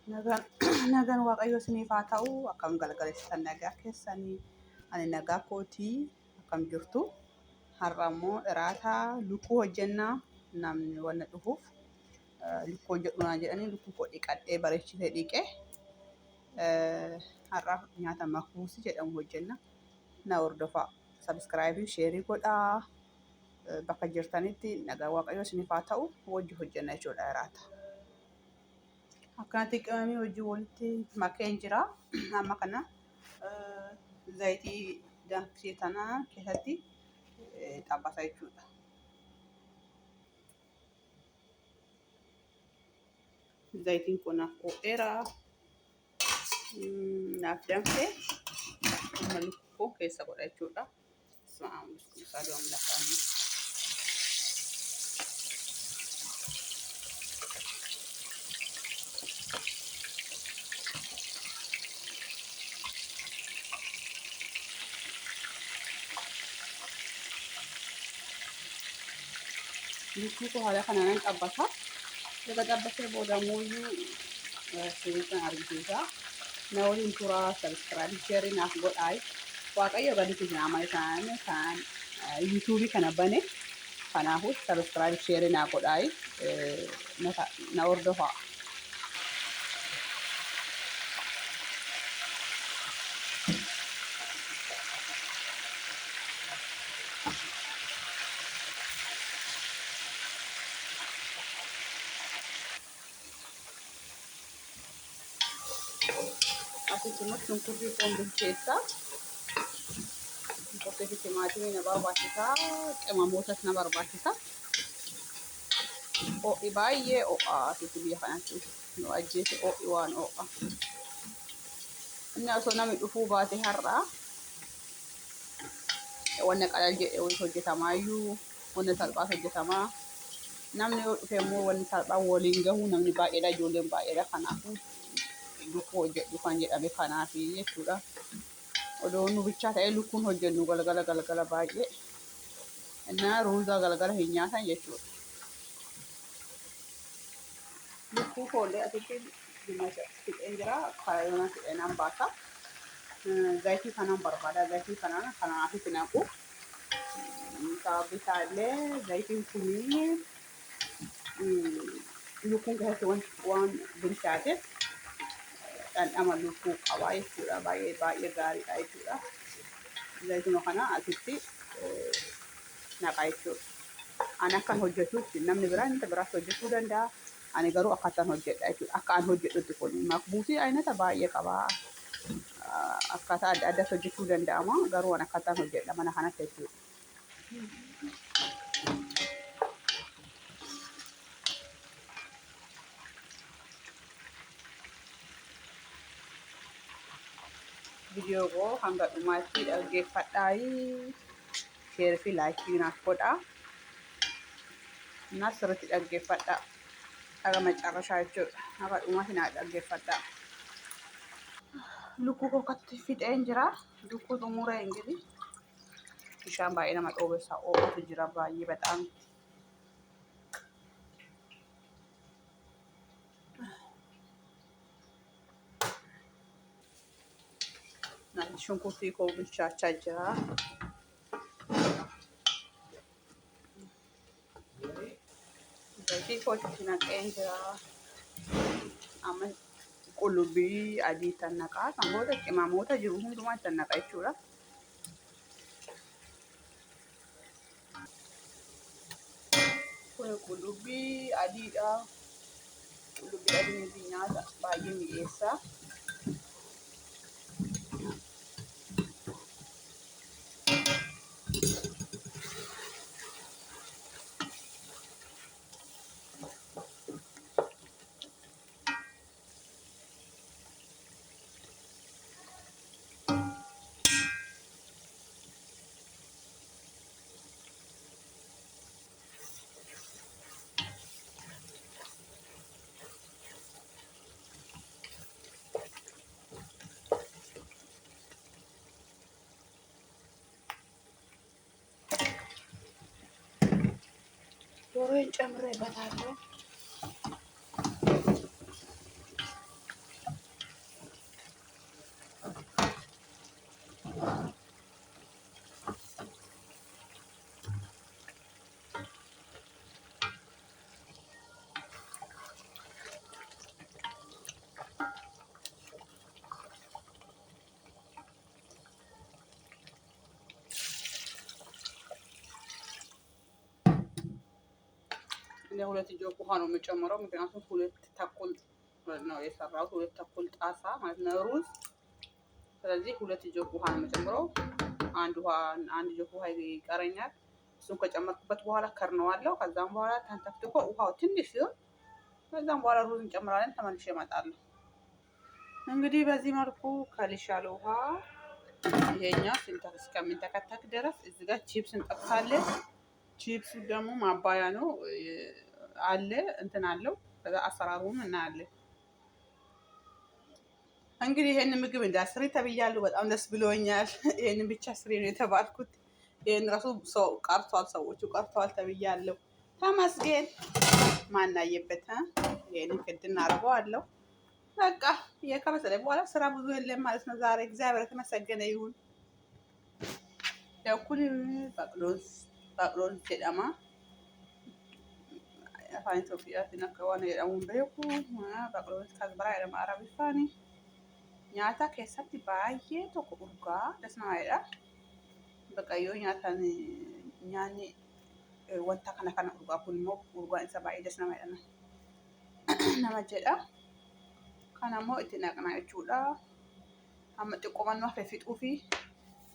nagaan waaqayyo isiniif haa ta'u. Akkam galgaleessitan nagaa keessanii ani nagaa kootii akkam jirtu. Har'a immoo dhiraataa lukkuu hojjennaa namni wanna dhufuuf lukkuu hojjedhunaa jedhanii lukkuu koo dhiqadhee bareechitee dhiqee har'a nyaata makuusi jedhamu hojjenna. Na hordofaa sabskraayibii sheerii godhaa bakka jirtanitti nagaa waaqayyo isiniif haa ta'u wajji hojjenna jechuudha dhiraata. Akkanatti qimamii hojii walitti makeen jira. Amma kana zayitii danfisee tana keessatti xabbasa jechuudha. Zayitiin kun qopheera naaf danfee amma lukkuu keessa godha jechuudha. Saaduu lafaanii. Lukkuu koo haala kanaan xabbasa. Laga xabbasee booda mooyyuu sirriitti argisiisa. Na waliin turaa sabskraayibii sheerii naaf godhaa. Waaqayyo gaditti jira malee kan yuutuubii kana bane kanaafuu sabskraayibii sheerii naaf godhaa. Na hordofaa. Akkasumas shunkurtii foon bilcheessaa. Shunkurtii fi timaatimii na barbaachisaa. Qimamootas na barbaachisa. Ho'i baay'ee ho'aa asitti biyya kanatti nu ajjeese ho'i waan ho'a. Inni osoo namni dhufuu baate har'a wanna qalal jedhee walitti hojjetamaayyuu wanna salphaas hojjetamaa. Namni yoo dhufe immoo wanni salphaan waliin gahu namni baay'eedha ijoolleen baay'eedha kanaafuu lukkuu hojjedhu kan jedhame kanaafi jechuudha. Odoo nu bichaa ta'ee lukkuun hojjennu galgala baay'ee innaa ruuzaa galgala hin nyaatan jechuudha. Lukkuu foollee asitti diimasha fixeen jira kaayyoon fixeen hambaasa. Zayitii kanaan barbaada zayitii kanaan asitti naqu. Sababii isaallee zayitiin kunii lukkuun keessatti waan bilchaateef dhandhama lukkuu qabaa jechuudha. Baay'ee gaariidha jechuudha. Zayituma kana asitti naqaa jechuudha. Ani akkan hojjetutti namni biraa inni biraas hojjetuu danda'a. Ani garuu akkaataan hojjedha jechuudha. Akka ani hojjedhutti kun makbuusii aynata baay'ee qabaa. Akkaataa adda addaas hojjechuu danda'ama. Garuu ani akkaataan hojjedha mana kanatti jechuudha. Video koo hanga dhumaatti dhaggeeffadhaa. Sheerii fi laayikii naaf godhaa. Naaf sirriitti dhaggeeffadhaa. Haga macarrashaa jechuudha. Haga dhumaatti naaf dhaggeeffadhaa. Lukkuu koo akkatti fixeen jira. Lukkuu xumuree hin jiru. Bishaan baay'ee nama dhoobessaa oomutu jira baay'ee baxaan. Shunkurtii koo bilchaachaa jira. Zayitii koo itti naqeen jira. Amma qullubbii adii tan naqaa. Kan booda qimamoota jiru hundumaa tan naqa jechuudha. Kun qullubbii adiidha. Qullubbii adiin nyaata baay'ee mi'eessa. ዶሮን ጨምሬበታለሁ። ለሁለት ጆክ ውሃ ነው የምጨምረው። ምክንያቱም ሁለት ተኩል ነው የሰራሁት፣ ሁለት ተኩል ጣሳ ማለት ነው ሩዝ። ስለዚህ ሁለት ጆክ ውሃ ነው የምጨምረው። አንድ ጆክ ውሃ ይቀረኛል። እሱን ከጨመርኩበት በኋላ ከርነዋለሁ። ከዛም በኋላ ተንተክትኮ ውሃው ትንሽ ሲሆን ከዛም በኋላ ሩዝ እንጨምራለን። ተመልሼ እመጣለሁ። እንግዲህ በዚህ መልኩ ከልሻለ ውሃ ይሄኛው እስከሚንተከተክ ድረስ እዚህ ጋር ቺፕስ እንጠብሳለን። ቺፕሱ ደግሞ ማባያ ነው አለ እንትን አለው። ከዛ አሰራሩን እናያለን። እንግዲህ ይሄንን ምግብ እንዳስሪ ተብያለሁ። በጣም ደስ ብሎኛል። ይሄንን ብቻ ስሪ ነው የተባልኩት። ይሄን ራሱ ሰው ቀርቷል፣ ሰዎቹ ቀርተዋል ተብያለሁ። ተመስገን። ማናየበት ይሄንን ክድ እናደርገዋለሁ። በቃ ከበሰለ በኋላ ስራ ብዙ የለም ማለት ነው ዛሬ። እግዚአብሔር የተመሰገነ ይሁን። ያኩን በቅሎን ጀዳማ afaan Itoophiyaatiin akka waan jedhamuun beeku baqloon kasbaraa jedhama Arabiffaan. Nyaata keessatti baay'ee tokko urgaa dasnamaadha. Bakka yoo nyaanni wanta kana urgaa kun immoo urgaan isa baay'ee dasnamaadha nama jedha. Kana immoo itti naqnaa jechuudha. Amma xiqqoomannoo hafe fixuu fi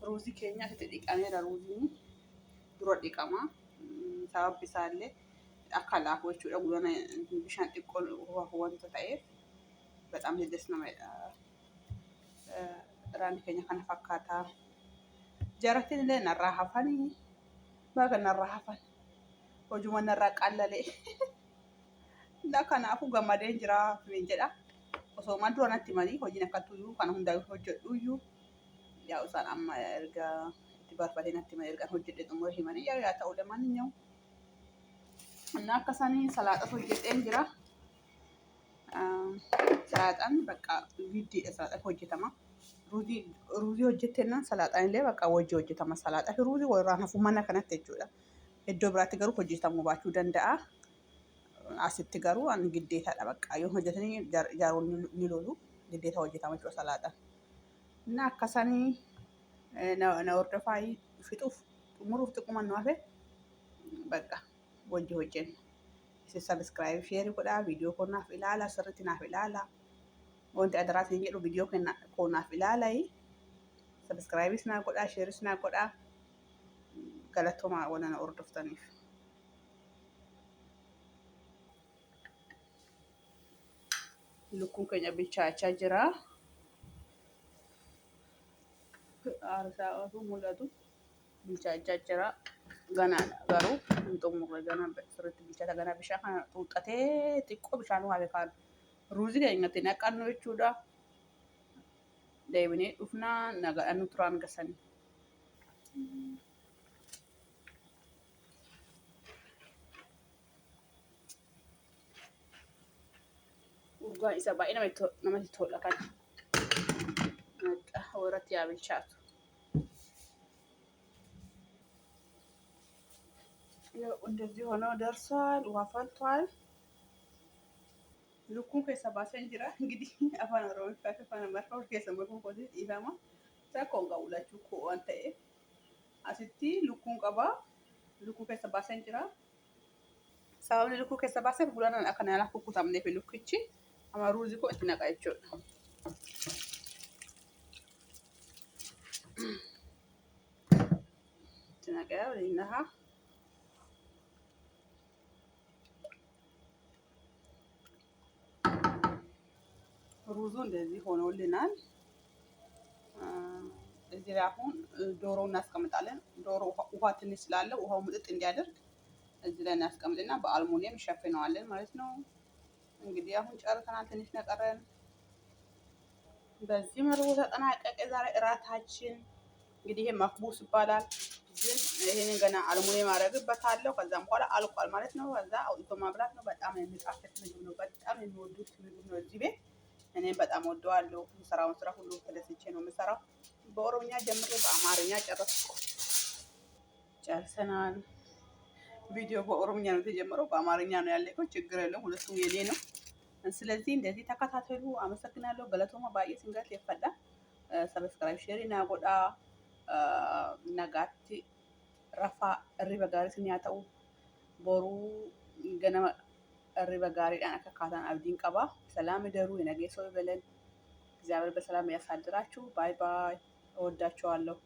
ruuzii keenya itti dhiqameera. Ruuziin dura dhiqama. Sababni isaallee akka laafu jechuudha. Gulana bishaan xiqqoo wanta ta'eef በጣም ደስ ነው ራን keenya kana fakkaata. Jaartiin illee narraa hafanii baga narraa hafan hojuma narraa qallalee kanaafuu gammadeen jira jedha. Osoo man dura natti manii hojiin akkattuyyuu kana hundaa hojjedhuyyuu yaa isaan amma erga itti barbaadee natti manii erga hojjedhe xumura himanii yaa ta'u ለማንኛውም እና akkasanii salaaxa hojjedheen jira. Salaaxaan bakka viiddiidha salaaxa hojjetama. Ruuzii hojjetteennan salaaxaan illee bakka wajji hojjetama. Salaaxaa fi ruuzii warraan hafu mana kanatti jechuudha. Iddoo biraatti garuu hojjetamuu baachuu danda'a. Asitti garuu ani giddeetaadha bakka yoo hojjetanii jaaroon ni lolu giddeeta hojjetama jechuudha salaaxaan. እና akkasanii na hordofaa fixuuf xumuruuf xiqqumannoo hafe bakka wajji hojjenna. Isin sabiskiraayib sheerii godhaa. Viidiyoo koo naaf ilaalaa. Sirriitti naaf ilaalaa. Wanti adaraatiin jedhu viidiyoo koo naaf ilaalaa. Sabiskiraayibis naa godhaa. Sheeris naa godhaa. Galatoomaa waan na hordoftaniif. Lukkuun keenya bilchaachaa jira. Aarsaa osoo mul'atu bilchaachaa jira. Ganaadha garuu hin xumurre ganaa sirriitti bilchaata. Ganaa bishaan kana xuuxatee xiqqoo bishaan waabe kaan ruuzii keenyatti naqannu jechuudha. Deebinee dhufnaa nagadhannu turaan gasanii. Urgaan isa baay'ee namatti tola kan warratti yaa bilchaatu. እንደዚህ ሆኖ ደርሷል። ውሃ ፈልቷል። ልኩን ከሰባሰን ጅራ እንግዲህ አፋን ኦሮሞ አፋን አማርኛ ከሰመኩ ኮዲ ኢላማ ታኮን ጋውላችሁ ኮ አንተ አስቲ ልኩን ቀባ ልኩ ከሰባሰን ጅራ ሳውን ልኩ ከሰባሰን ጉላና አከና ያላ ኩኩታም ነፍ ልኩቺ አማሩዚ ኮ እንትናቃይቾ ትናቃው ለይናሃ ሩዙ እንደዚህ ሆኖልናል። እዚህ ላይ አሁን ዶሮ እናስቀምጣለን። ዶሮ ውሃ ትንሽ ስላለው ውሃው ምጥጥ እንዲያደርግ እዚህ ላይ እናስቀምጥና በአልሙኒየም ሸፍነዋለን ማለት ነው። እንግዲህ አሁን ጨርሰናል። ትንሽ ነቀረን። በዚህ መልኩ ተጠናቀቀ ዛሬ እራታችን። እንግዲህ ይሄ መክቡስ ይባላል። ግን ይሄንን ገና አልሙኒየም አደርግበታለሁ። ከዛም በኋላ አልቋል ማለት ነው። ከዛ አውጥቶ ማብላት ነው። በጣም የሚጣፍጥ ምግብ ነው። በጣም የሚወዱት ምግብ ነው እዚህ ቤት። እኔም በጣም ወደዋለሁ። የምሰራውን ስራ ሁሉ ተደስቼ ነው የምሰራው። በኦሮምኛ ጀምሬ በአማርኛ ጨርሰናል። ቪዲዮ በኦሮምኛ ነው የተጀመረው፣ በአማርኛ ነው ያለቀው። ችግር የለውም፣ ሁለቱም የኔ ነው። ስለዚህ እንደዚህ ተከታተሉ። አመሰግናለሁ። ገለቶማ ባዬ ሲንገት የፈዳ ሰብስክራይብ ሼሪ ና ጎዳ ነጋቲ ረፋ ሪበ ጋሪ ስንያተው ቦሩ ganama irriba gaariidhaan akka kaatan abdiin qaba. Salaam ደሩ የነገ ሰው ይበለን። እግዚአብሔር በሰላም ያሳድራችሁ። ባይ ባይ። እወዳችኋለሁ።